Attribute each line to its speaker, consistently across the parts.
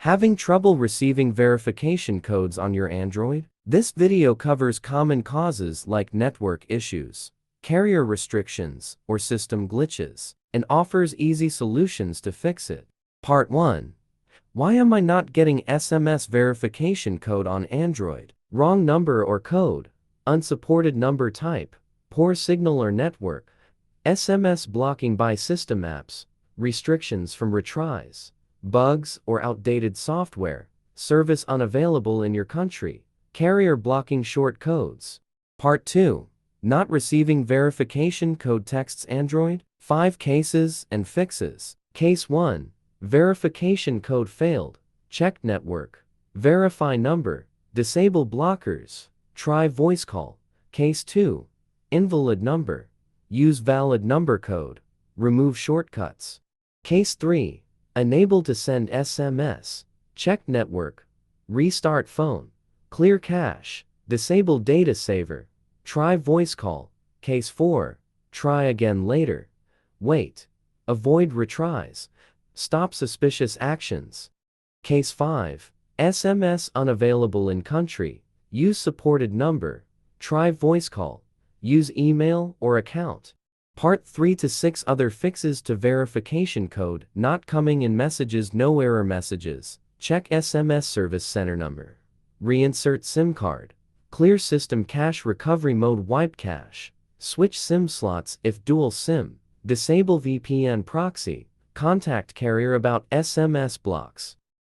Speaker 1: Having trouble receiving verification codes on your Android? This video covers common causes like network issues, carrier restrictions, or system glitches, and offers easy solutions to fix it. Part 1. Why am I not getting SMS verification code on Android? Wrong number or code, unsupported number type, poor signal or network, SMS blocking by system apps, restrictions from retries, bugs or outdated software, service unavailable in your country, carrier blocking short codes. Part 2. Not receiving verification code texts Android? 5 cases and fixes. Case 1. Verification code failed. Check network. Verify number. Disable blockers. Try voice call. Case 2. Invalid number. Use valid number code. Remove shortcuts. Case 3. Unable to send SMS. Check network. Restart phone. Clear cache. Disable data saver. Try voice call. Case 4. Try again later. Wait. Avoid retries. Stop suspicious actions. Case 5. SMS unavailable in country. Use supported number. Try voice call. Use email or account. Part 3 to 6 other fixes to verification code not coming in messages. No error messages. Check SMS service center number. Reinsert SIM card. Clear system cache recovery mode. Wipe cache. Switch SIM slots if dual SIM. Disable VPN proxy. Contact carrier about SMS blocks.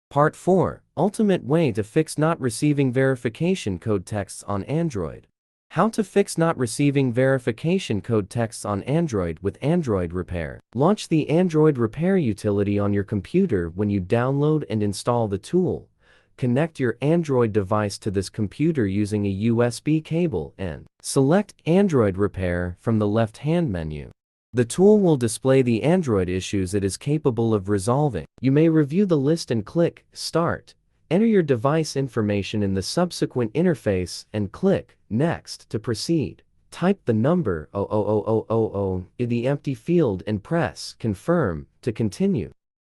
Speaker 1: Part 4. Ultimate way to fix not receiving verification code texts on Android. How to fix not receiving verification code texts on Android with Android Repair. Launch the Android Repair utility on your computer. When you download and install the tool, connect your Android device to this computer using a USB cable and select Android Repair from the left-hand menu. The tool will display the Android issues it is capable of resolving. You may review the list and click Start. Enter your device information in the subsequent interface and click Next to proceed. Type the number 00000 in the empty field and press Confirm to continue.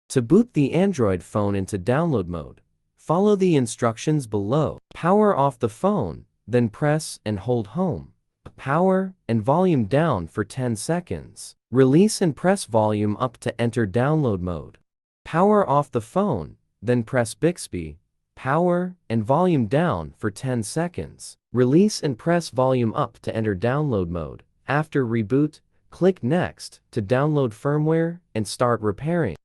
Speaker 1: To boot the Android phone into download mode, follow the instructions below. Power off the phone, then press and hold home. Power and volume down for 10 seconds. Release and press volume up to enter download mode. Power off the phone, then press Bixby. Power and volume down for 10 seconds. Release and press volume up to enter download mode. After reboot, click Next to download firmware and start repairing.